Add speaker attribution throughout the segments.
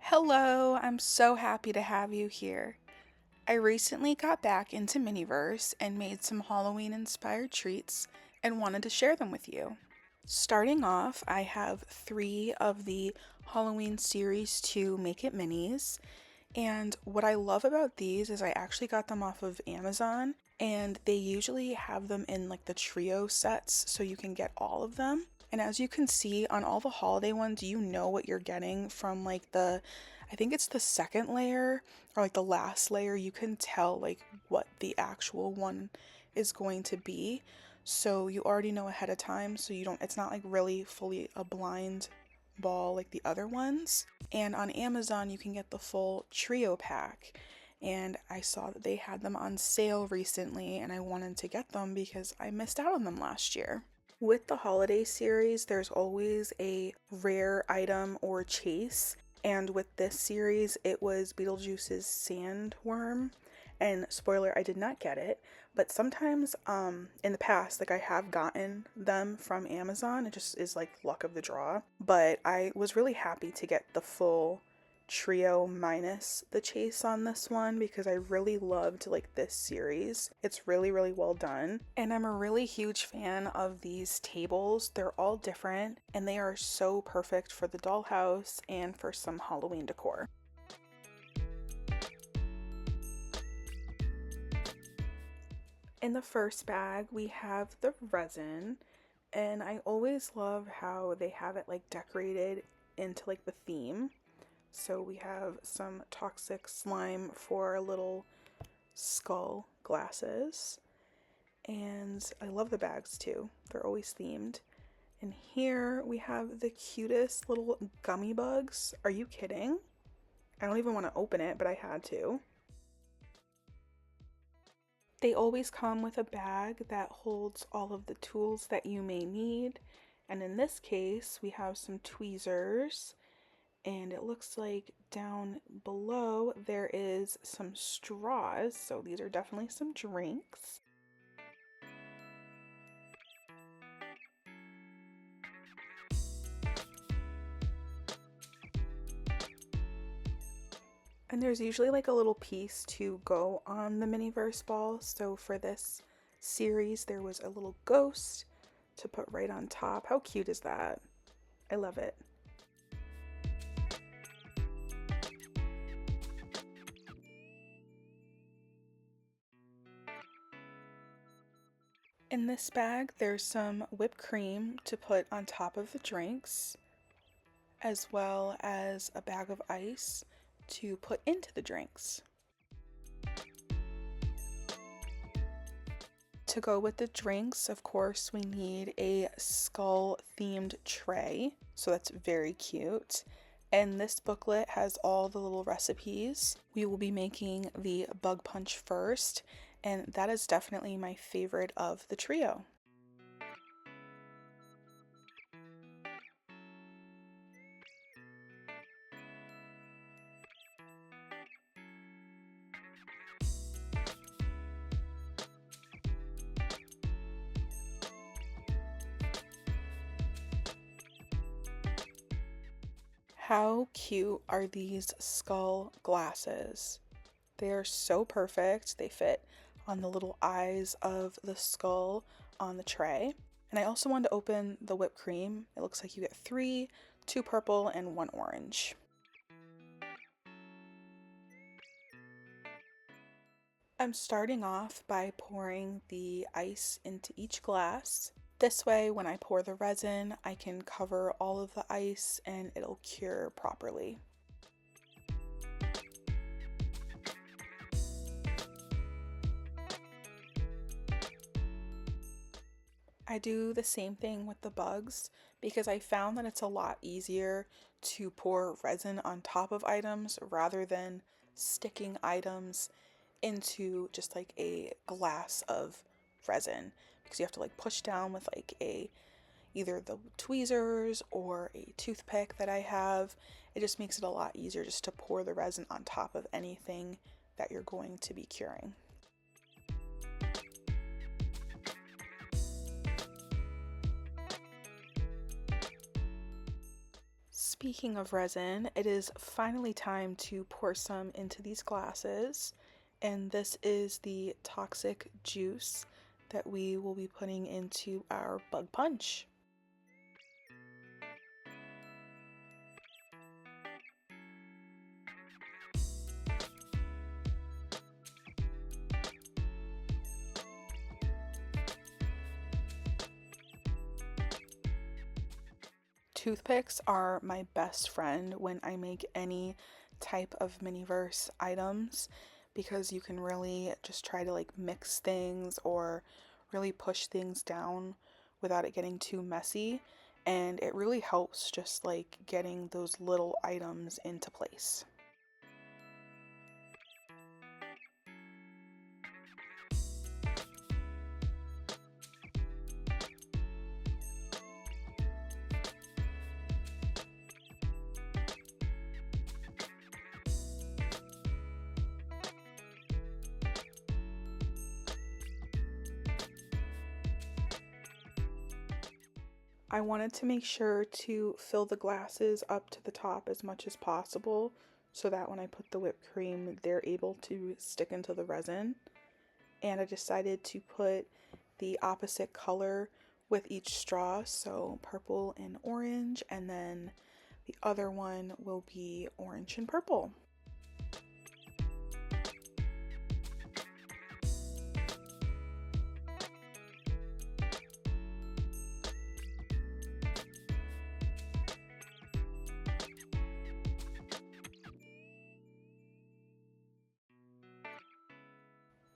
Speaker 1: Hello, I'm so happy to have you here. I recently got back into Miniverse and made some Halloween inspired treats and wanted to share them with you. Starting off, I have 3 of the Halloween Series 2 Make It Minis, and what I love about these is I actually got them off of Amazon, and they usually have them in like the trio sets so you can get all of them. And as you can see on all the holiday ones, you know what you're getting from like I think it's the second layer or like the last layer. You can tell like what the actual one is going to be. So you already know ahead of time, so it's not like really fully a blind ball like the other ones. And on Amazon, you can get the full trio pack. And I saw that they had them on sale recently, and I wanted to get them because I missed out on them last year. With the holiday series, there's always a rare item or chase. And with this series, it was Beetlejuice's sandworm. And spoiler, I did not get it. But sometimes in the past, like I have gotten them from Amazon. It just is like luck of the draw. But I was really happy to get the full trio minus the chase on this one because I really loved like this series. It's really, really well done. And I'm a really huge fan of these tables. They're all different and they are so perfect for the dollhouse and for some Halloween decor. In the first bag, we have the resin, and I always love how they have it like decorated into like the theme. So we have some toxic slime for our little skull glasses, and I love the bags too. They're always themed. And here we have the cutest little gummy bugs. Are you kidding? I don't even want to open it, but I had to. They always come with a bag that holds all of the tools that you may need. And in this case, we have some tweezers, and it looks like down below there is some straws. So these are definitely some drinks. And there's usually like a little piece to go on the Miniverse ball. So for this series, there was a little ghost to put right on top. How cute is that? I love it. In this bag, there's some whipped cream to put on top of the drinks, as well as a bag of ice to put into the drinks. To go with the drinks, of course, we need a skull themed tray, so that's very cute. And this booklet has all the little recipes. We will be making the bug punch first, and that is definitely my favorite of the trio. How cute are these skull glasses? They are so perfect. They fit on the little eyes of the skull on the tray. And I also wanted to open the whipped cream. It looks like you get 3, 2 purple and 1 orange. I'm starting off by pouring the ice into each glass. This way, when I pour the resin, I can cover all of the ice and it'll cure properly. I do the same thing with the bugs because I found that it's a lot easier to pour resin on top of items rather than sticking items into just like a glass of resin, because you have to like push down with like a either the tweezers or a toothpick that I have. It just makes it a lot easier just to pour the resin on top of anything that you're going to be curing. Speaking of resin, it is finally time to pour some into these glasses, and this is the toxic juice that we will be putting into our bug punch. Toothpicks are my best friend when I make any type of Miniverse items because you can really just try to like mix things or really push things down without it getting too messy, and it really helps just like getting those little items into place. I wanted to make sure to fill the glasses up to the top as much as possible so that when I put the whipped cream, they're able to stick into the resin. And I decided to put the opposite color with each straw, so purple and orange, and then the other one will be orange and purple.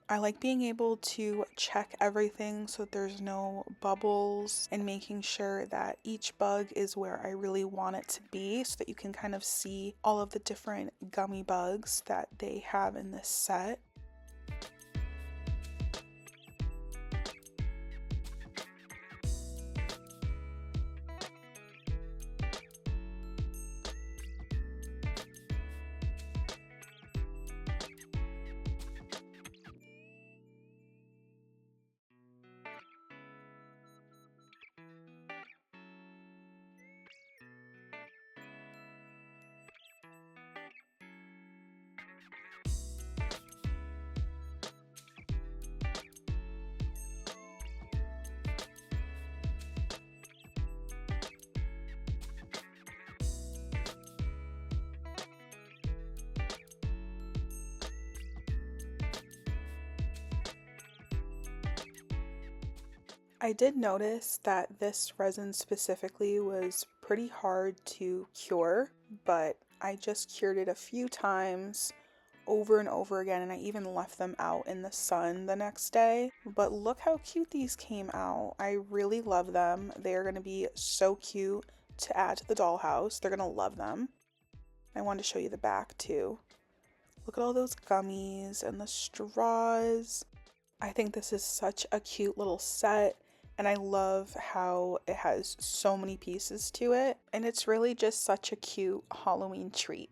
Speaker 1: I like being able to check everything so there's no bubbles and making sure that each bug is where I really want it to be so that you can kind of see all of the different gummy bugs that they have in this set. I did notice that this resin specifically was pretty hard to cure, but I just cured it a few times over and over again, and I even left them out in the sun the next day. But look how cute these came out. I really love them. They're going to be so cute to add to the dollhouse. They're going to love them. I wanted to show you the back too. Look at all those gummies and the straws. I think this is such a cute little set, and I love how it has so many pieces to it, and it's really just such a cute Halloween treat.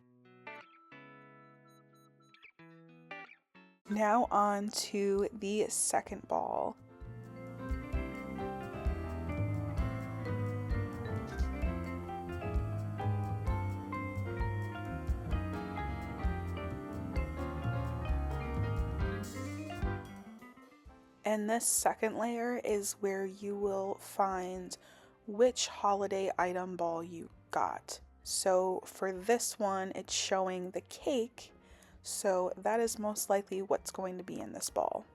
Speaker 1: Now on to the second ball. And this second layer is where you will find which holiday item ball you got. So for this one, it's showing the cake, so that is most likely what's going to be in this ball.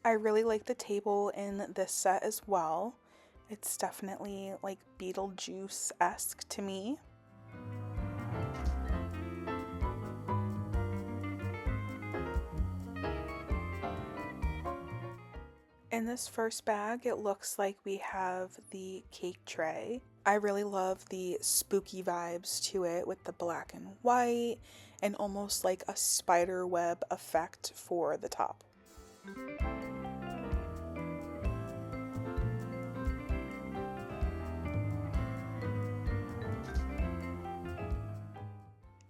Speaker 1: I really like the table in this set as well. It's definitely like Beetlejuice-esque to me. In this first bag, it looks like we have the cake tray. I really love the spooky vibes to it with the black and white and almost like a spider web effect for the top.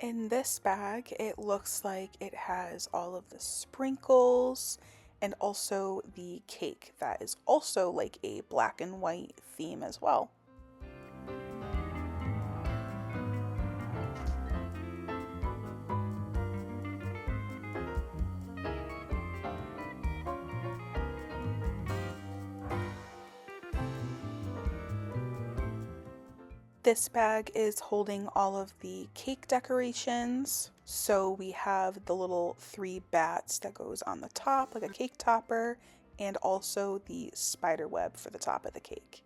Speaker 1: In this bag, it looks like it has all of the sprinkles and also the cake that is also like a black and white theme as well. This bag is holding all of the cake decorations. So we have the little 3 bats that goes on the top like a cake topper, and also the spider web for the top of the cake.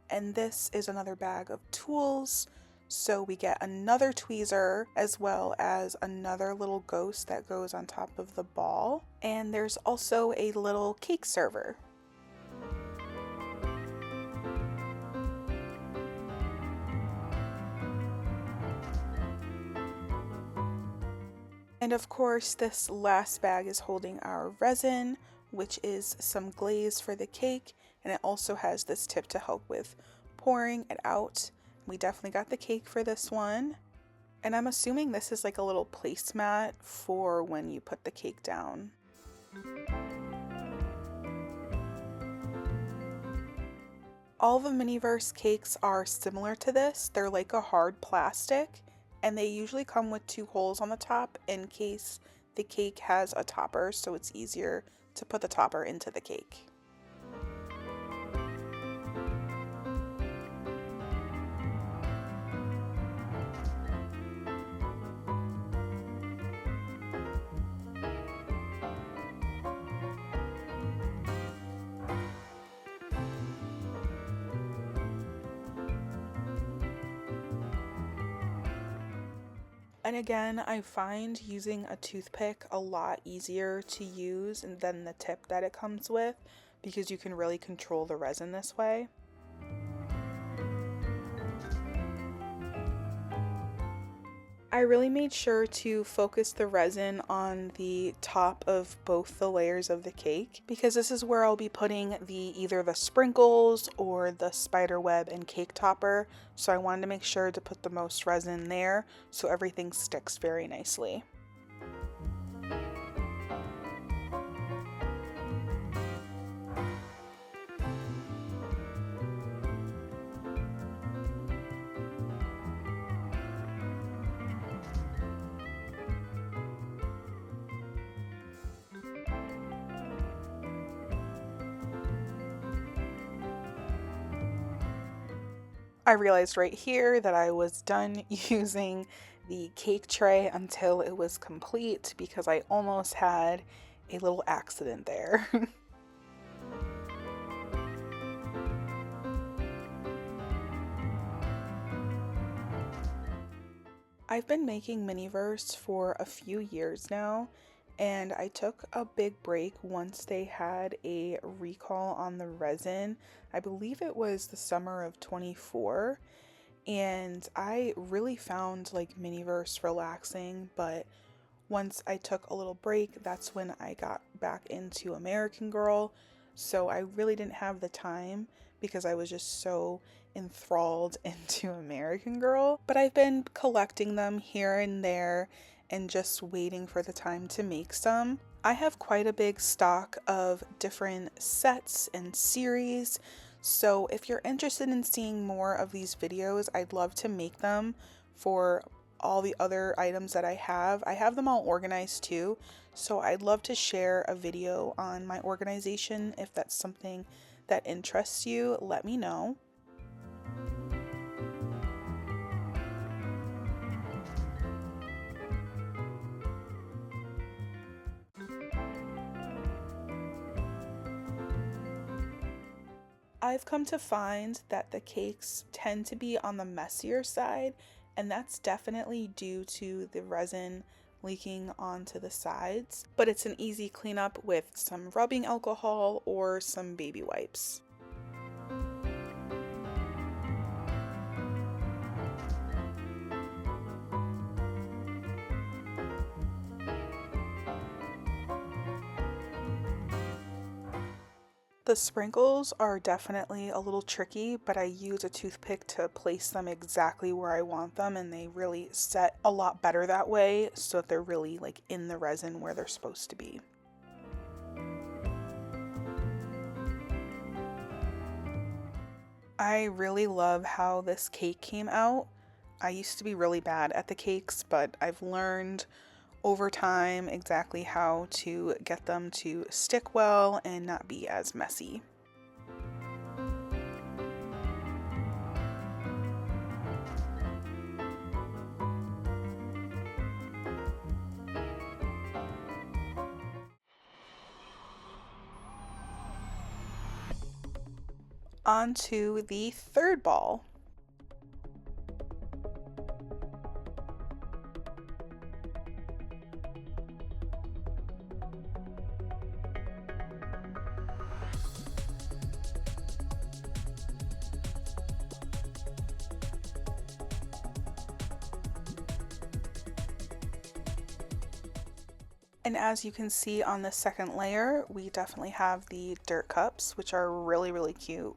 Speaker 1: And this is another bag of tools. So we get another tweezer as well as another little ghost that goes on top of the ball. And there's also a little cake server. And of course, this last bag is holding our resin, which is some glaze for the cake, and it also has this tip to help with pouring it out. We definitely got the cake for this one. And I'm assuming this is like a little placemat for when you put the cake down. All the Miniverse cakes are similar to this. They're like a hard plastic, and they usually come with 2 holes on the top in case the cake has a topper, so it's easier to put the topper into the cake. And again, I find using a toothpick a lot easier to use than the tip that it comes with, because you can really control the resin this way. I really made sure to focus the resin on the top of both the layers of the cake, because this is where I'll be putting either the sprinkles or the spider web and cake topper. So I wanted to make sure to put the most resin there so everything sticks very nicely. I realized right here that I was done using the cake tray until it was complete, because I almost had a little accident there. I've been making Miniverse for a few years now, and I took a big break once they had a recall on the resin. I believe it was the summer of 24, and I really found like Miniverse relaxing, but once I took a little break, that's when I got back into AmericanGirl. So I really didn't have the time because I was just so enthralled into AmericanGirl. But I've been collecting them here and there and just waiting for the time to make some. I have quite a big stock of different sets and series. So if you're interested in seeing more of these videos, I'd love to make them for all the other items that I have. I have them all organized too, so I'd love to share a video on my organization. If that's something that interests you, let me know. I've come to find that the cakes tend to be on the messier side, and that's definitely due to the resin leaking onto the sides, but it's an easy cleanup with some rubbing alcohol or some baby wipes. The sprinkles are definitely a little tricky, but I use a toothpick to place them exactly where I want them, and they really set a lot better that way so that they're really like in the resin where they're supposed to be. I really love how this cake came out. I used to be really bad at the cakes, but I've learned over time exactly how to get them to stick well and not be as messy. On to the third ball. And as you can see on the second layer, we definitely have the dirt cups, which are really, really cute.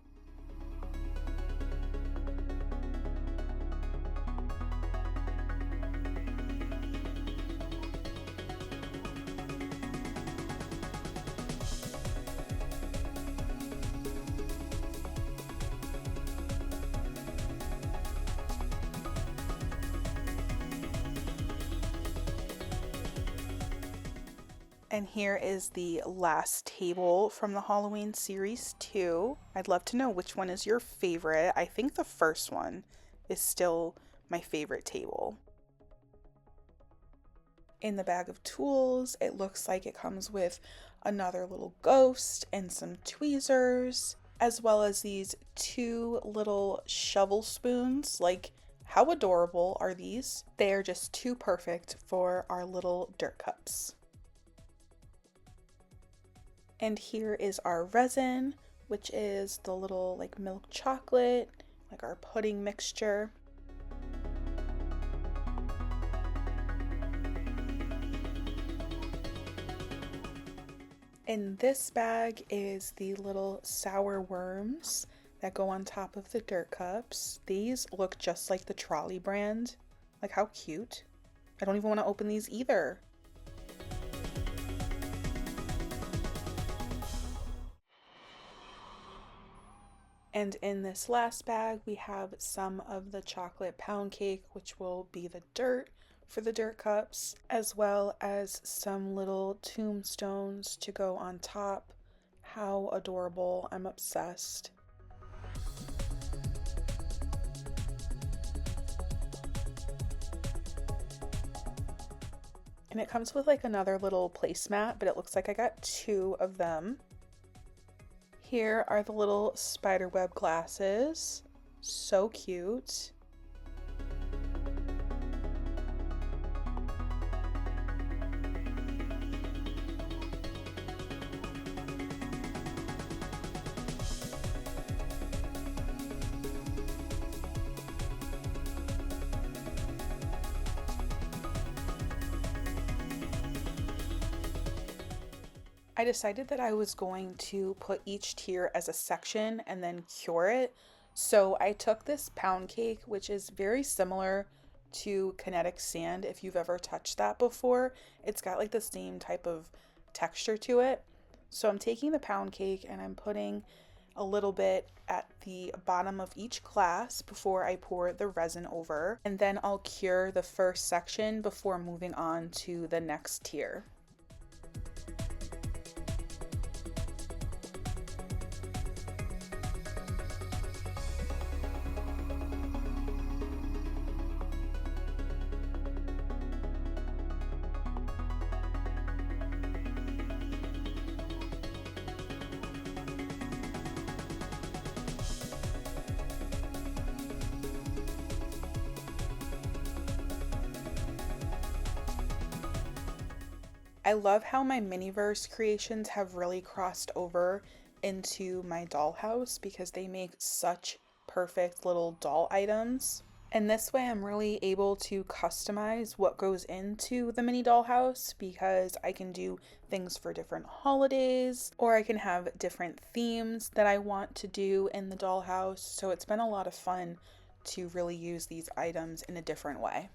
Speaker 1: And here is the last table from the Halloween series 2. I'd love to know which one is your favorite. I think the first one is still my favorite table. In the bag of tools, it looks like it comes with another little ghost and some tweezers, as well as these 2 little shovel spoons. Like, how adorable are these? They are just too perfect for our little dirt cups. And here is our resin, which is the little like milk chocolate, like our pudding mixture. In this bag is the little sour worms that go on top of the dirt cups. These look just like the Trolley brand. Like, how cute. I don't even want to open these either. And in this last bag, we have some of the chocolate pound cake, which will be the dirt for the dirt cups, as well as some little tombstones to go on top. How adorable. I'm obsessed. And it comes with like another little placemat, but it looks like I got 2 of them. Here are the little spiderweb glasses. So cute. I decided that I was going to put each tier as a section and then cure it. So I took this pound cake, which is very similar to kinetic sand if you've ever touched that before. It's got like the same type of texture to it. So I'm taking the pound cake and I'm putting a little bit at the bottom of each glass before I pour the resin over. And then I'll cure the first section before moving on to the next tier. I love how my Miniverse creations have really crossed over into my dollhouse because they make such perfect little doll items. And this way I'm really able to customize what goes into the mini dollhouse because I can do things for different holidays, or I can have different themes that I want to do in the dollhouse. So it's been a lot of fun to really use these items in a different way.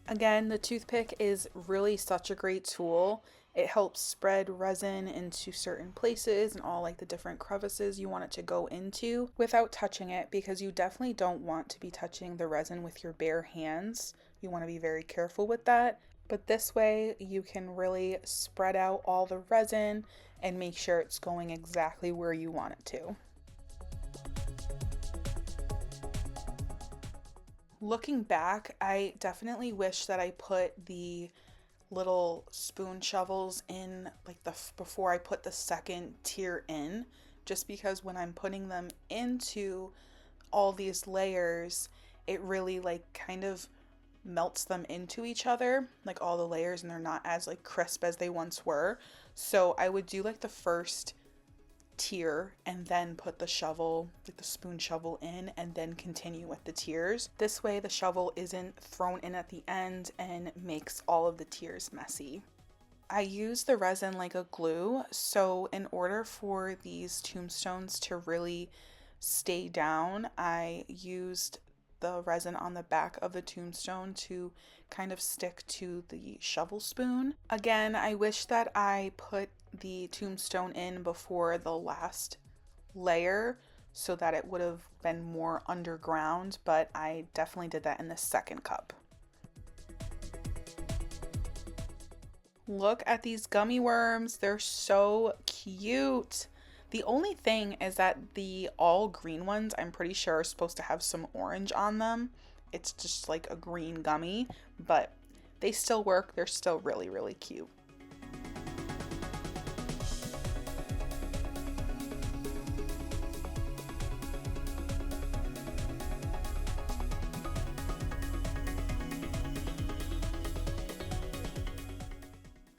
Speaker 1: Again, the toothpick is really such a great tool. It helps spread resin into certain places and all like the different crevices you want it to go into without touching it, because you definitely don't want to be touching the resin with your bare hands. You want to be very careful with that. But this way you can really spread out all the resin and make sure it's going exactly where you want it to. Looking back, I definitely wish that I put the little spoon shovels in like before I put the second tier in, just because when I'm putting them into all these layers, it really like kind of melts them into each other, like all the layers, and they're not as like crisp as they once were. So I would do like the first tier and then put the shovel, like the spoon shovel, in and then continue with the tiers. This way the shovel isn't thrown in at the end and makes all of the tiers messy. I use the resin like a glue, so in order for these tombstones to really stay down, I used the resin on the back of the tombstone to kind of stick to the shovel spoon. Again, I wish that I put the tombstone in before the last layer so that it would have been more underground, but I definitely did that in the second cup. Look at these gummy worms, they're so cute. The only thing is that the all green ones, I'm pretty sure, are supposed to have some orange on them. It's just like a green gummy, but they still work. They're still really, really cute.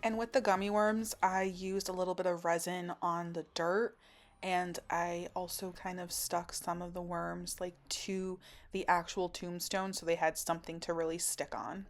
Speaker 1: And with the gummy worms, I used a little bit of resin on the dirt, and I also kind of stuck some of the worms like to the actual tombstone so they had something to really stick on.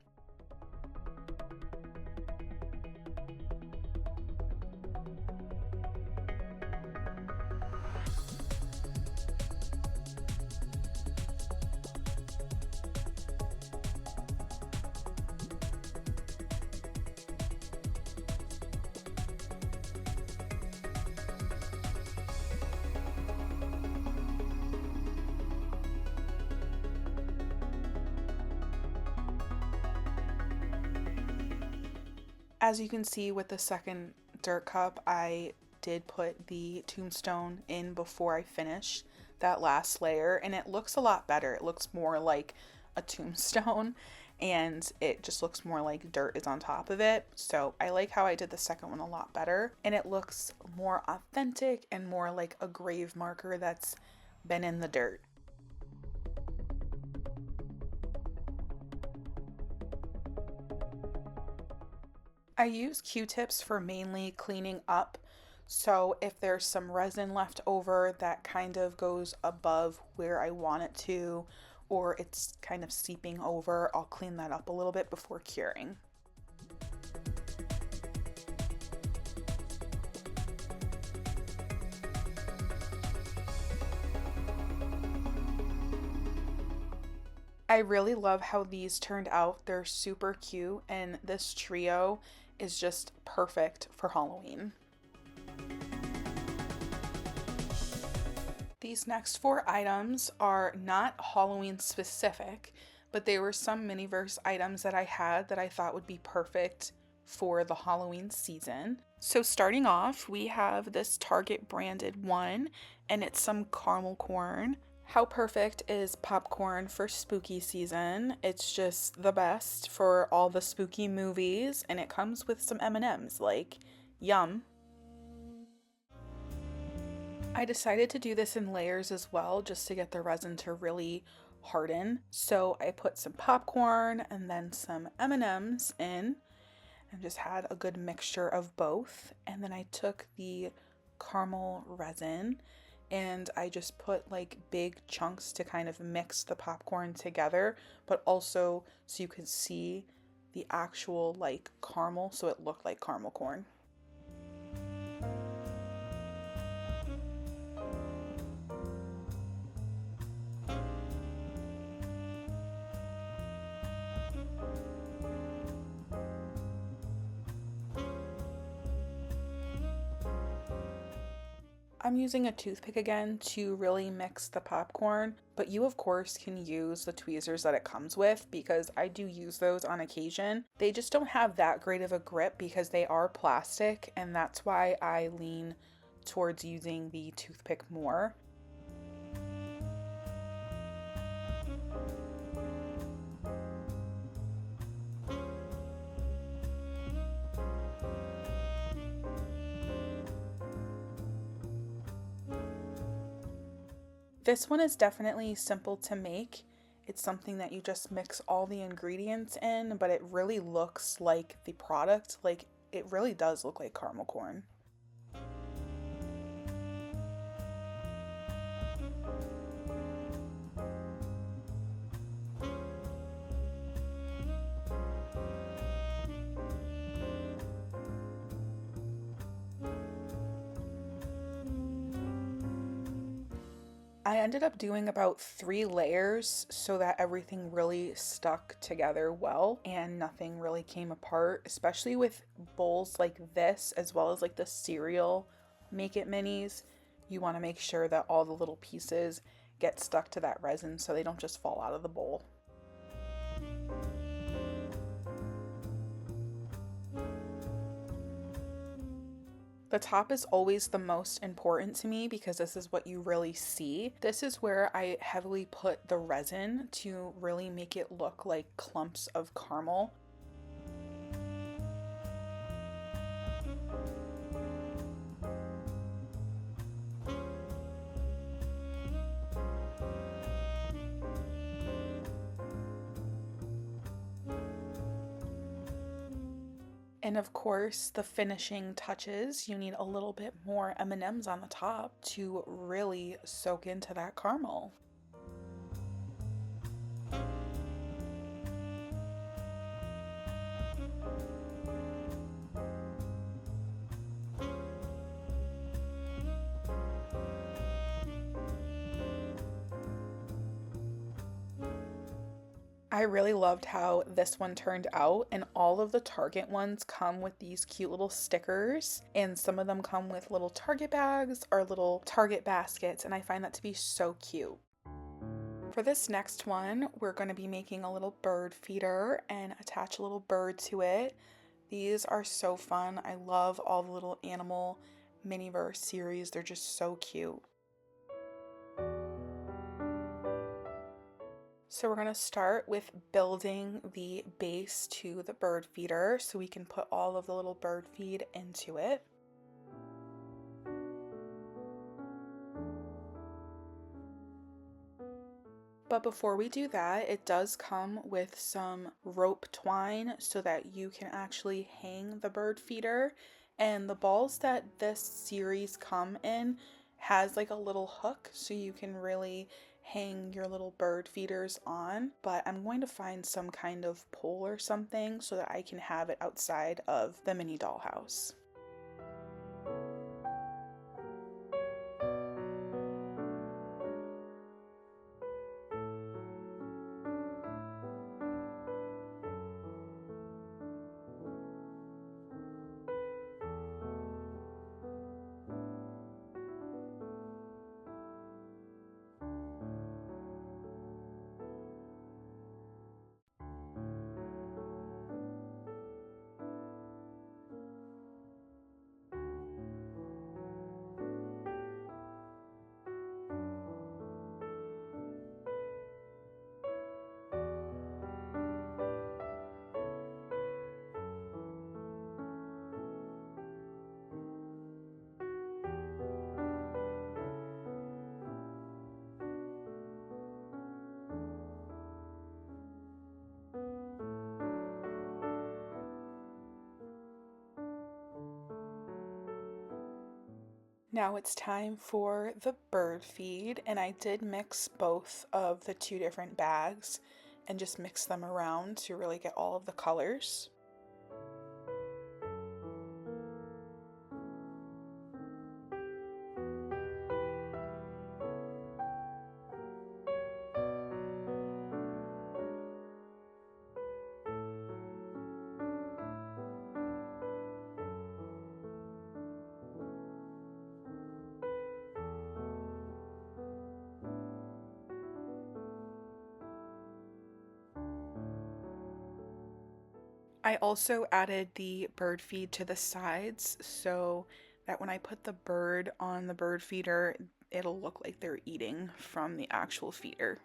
Speaker 1: As you can see with the second dirt cup, I did put the tombstone in before I finished that last layer, and it looks a lot better. It looks more like a tombstone and it just looks more like dirt is on top of it. So I like how I did the second one a lot better, and it looks more authentic and more like a grave marker that's been in the dirt. I use Q-tips for mainly cleaning up. So if there's some resin left over that kind of goes above where I want it to, or it's kind of seeping over, I'll clean that up a little bit before curing. I really love how these turned out. They're super cute, and this trio is just perfect for Halloween. These next 4 items are not Halloween specific, but they were some Miniverse items that I had that I thought would be perfect for the Halloween season. So starting off, we have this Target branded one, and it's some caramel corn. How perfect is popcorn for spooky season? It's just the best for all the spooky movies, and it comes with some M&Ms, like, yum. I decided to do this in layers as well, just to get the resin to really harden. So I put some popcorn and then some M&Ms in, and just had a good mixture of both. And then I took the caramel resin and I just put like big chunks to kind of mix the popcorn together, but also so you could see the actual like caramel, so it looked like caramel corn. I'm using a toothpick again to really mix the popcorn, but you of course can use the tweezers that it comes with, because I do use those on occasion. They just don't have that great of a grip because they are plastic, and that's why I lean towards using the toothpick more. This one is definitely simple to make. It's something that you just mix all the ingredients in, but it really looks like the product. Like, it really does look like caramel corn. I ended up doing about 3 layers so that everything really stuck together well and nothing really came apart, especially with bowls like this, as well as like the cereal Make It Minis. You want to make sure that all the little pieces get stuck to that resin so they don't just fall out of the bowl. The top is always the most important to me because this is what you really see. This is where I heavily put the resin to really make it look like clumps of caramel. And of course, the finishing touches, you need a little bit more M&Ms on the top to really soak into that caramel. I really loved how this one turned out, and all of the Target ones come with these cute little stickers, and some of them come with little Target bags or little Target baskets, and I find that to be so cute. For this next one, we're going to be making a little bird feeder and attach a little bird to it. These are so fun. I love all the little animal Miniverse series. They're just so cute. So we're going to start with building the base to the bird feeder so we can put all of the little bird feed into it. But before we do that, it does come with some rope twine so that you can actually hang the bird feeder. And the balls that this series come in has like a little hook so you can really hang your little bird feeders on. But I'm going to find some kind of pole or something so that I can have it outside of the mini dollhouse. Now it's time for the bird feed, and I did mix both of the two different bags and just mix them around to really get all of the colors. I also added the bird feed to the sides so that when I put the bird on the bird feeder, it'll look like they're eating from the actual feeder.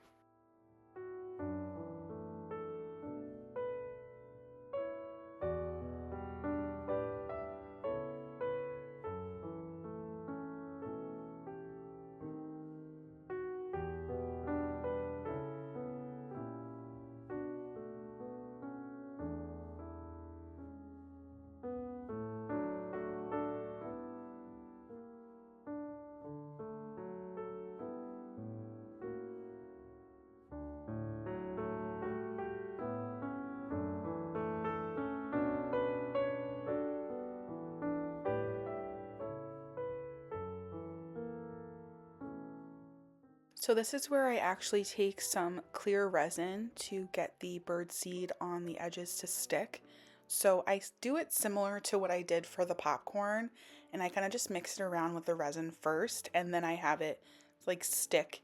Speaker 1: So this is where I actually take some clear resin to get the bird seed on the edges to stick. So I do it similar to what I did for the popcorn, and I kind of just mix it around with the resin first, and then I have it like stick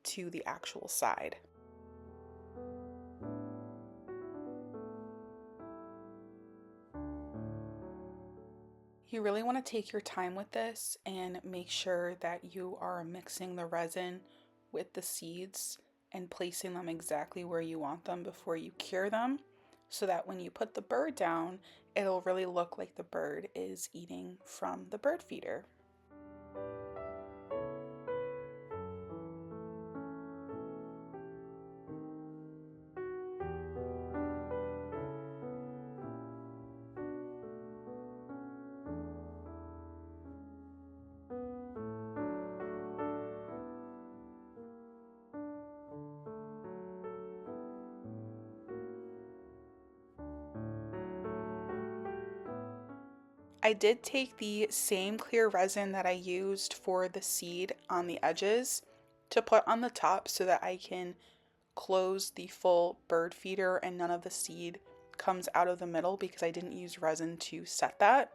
Speaker 1: to the actual side. You really want to take your time with this and make sure that you are mixing the resin with the seeds and placing them exactly where you want them before you cure them, so that when you put the bird down, it'll really look like the bird is eating from the bird feeder. I did take the same clear resin that I used for the seed on the edges to put on the top so that I can close the full bird feeder and none of the seed comes out of the middle, because I didn't use resin to set that.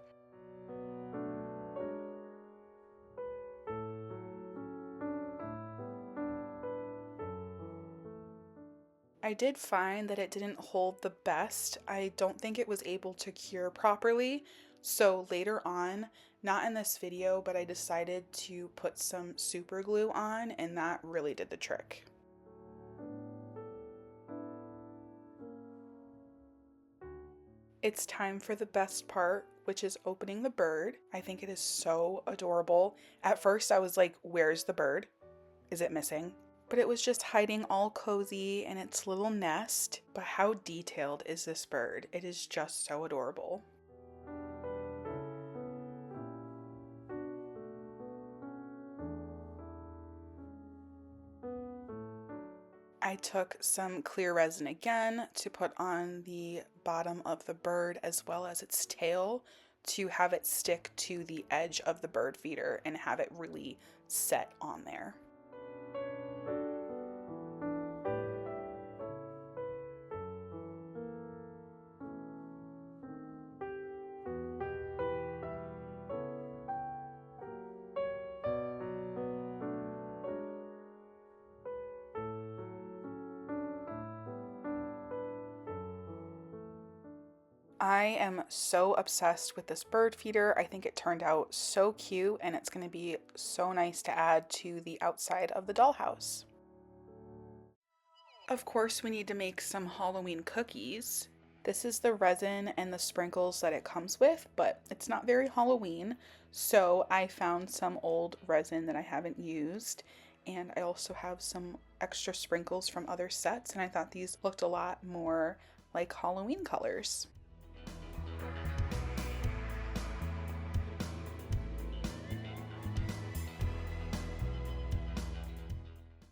Speaker 1: I did find that it didn't hold the best. I don't think it was able to cure properly. So later on, not in this video, but I decided to put some super glue on, and that really did the trick. It's time for the best part, which is opening the bird. I think it is so adorable. At first I was like, where's the bird? Is it missing? But it was just hiding all cozy in its little nest. But how detailed is this bird? It is just so adorable. I took some clear resin again to put on the bottom of the bird as well as its tail to have it stick to the edge of the bird feeder and have it really set on there. I am so obsessed with this bird feeder. I think it turned out so cute, and it's going to be so nice to add to the outside of the dollhouse. Of course, we need to make some Halloween cookies. This is the resin and the sprinkles that it comes with, but it's not very Halloween, so I found some old resin that I haven't used, and I also have some extra sprinkles from other sets, and I thought these looked a lot more like Halloween colors.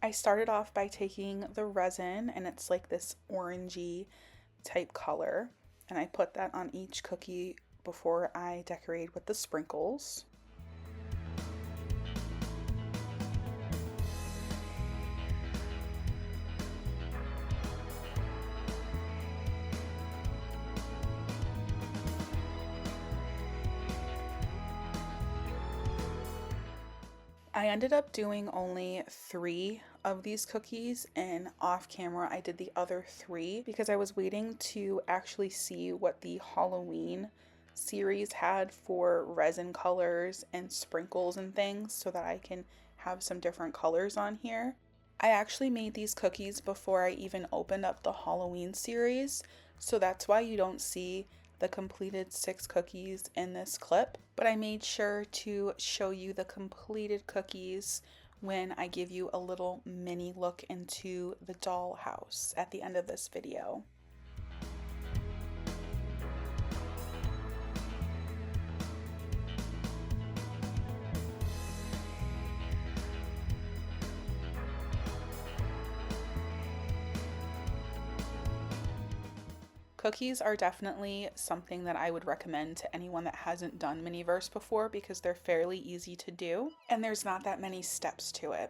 Speaker 1: I started off by taking the resin, and it's like this orangey type color, and I put that on each cookie before I decorate with the sprinkles. I ended up doing only 3 of these cookies, and off camera I did the other 3 because I was waiting to actually see what the Halloween series had for resin colors and sprinkles and things so that I can have some different colors on here. I actually made these cookies before I even opened up the Halloween series, so that's why you don't see the completed 6 cookies in this clip, but I made sure to show you the completed cookies when I give you a little mini look into the dollhouse at the end of this video. Cookies are definitely something that I would recommend to anyone that hasn't done Miniverse before because they're fairly easy to do and there's not that many steps to it.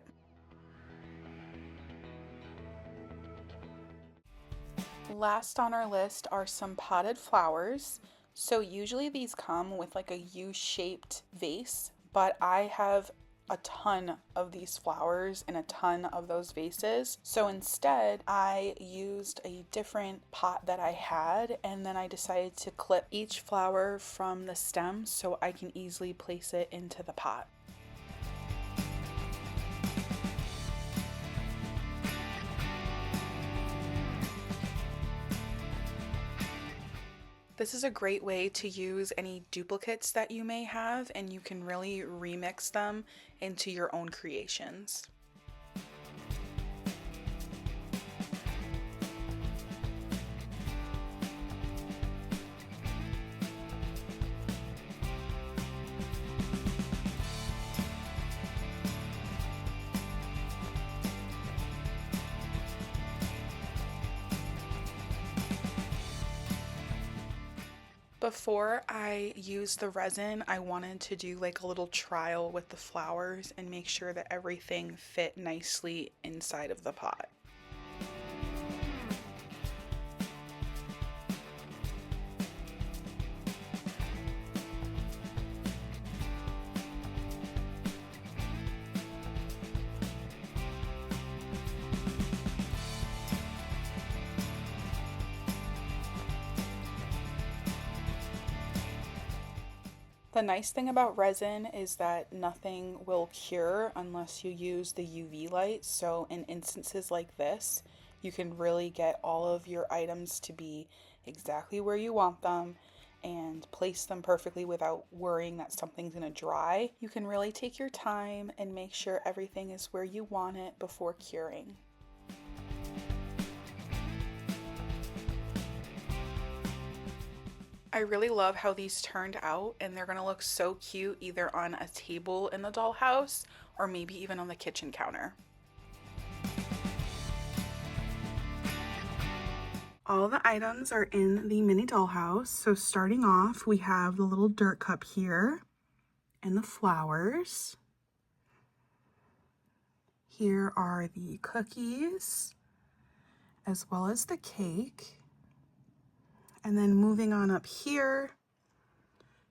Speaker 1: Last on our list are some potted flowers. So usually these come with like a U-shaped vase, but I have a ton of these flowers in a ton of those vases. So instead, I used a different pot that I had, and then I decided to clip each flower from the stem so I can easily place it into the pot. This is a great way to use any duplicates that you may have, and you can really remix them into your own creations. Before I used the resin, I wanted to do like a little trial with the flowers and make sure that everything fit nicely inside of the pot. The nice thing about resin is that nothing will cure unless you use the UV light. So in instances like this, you can really get all of your items to be exactly where you want them and place them perfectly without worrying that something's going to dry. You can really take your time and make sure everything is where you want it before curing. I really love how these turned out, and they're gonna look so cute either on a table in the dollhouse or maybe even on the kitchen counter. All the items are in the mini dollhouse. So starting off, we have the little dirt cup here and the flowers. Here are the cookies as well as the cake. And then moving on up here,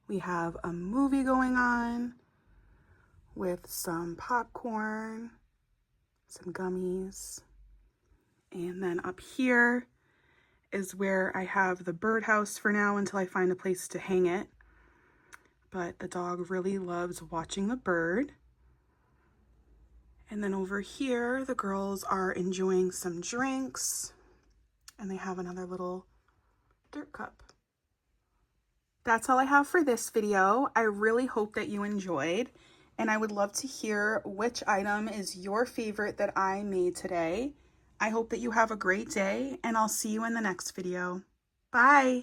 Speaker 1: we have a movie going on with some popcorn, some gummies. And then up here is where I have the birdhouse for now until I find a place to hang it. But the dog really loves watching the bird. And then over here, the girls are enjoying some drinks, and they have another little dirt cup. That's all I have for this video. I really hope that you enjoyed, and I would love to hear which item is your favorite that I made today. I hope that you have a great day, and I'll see you in the next video. Bye!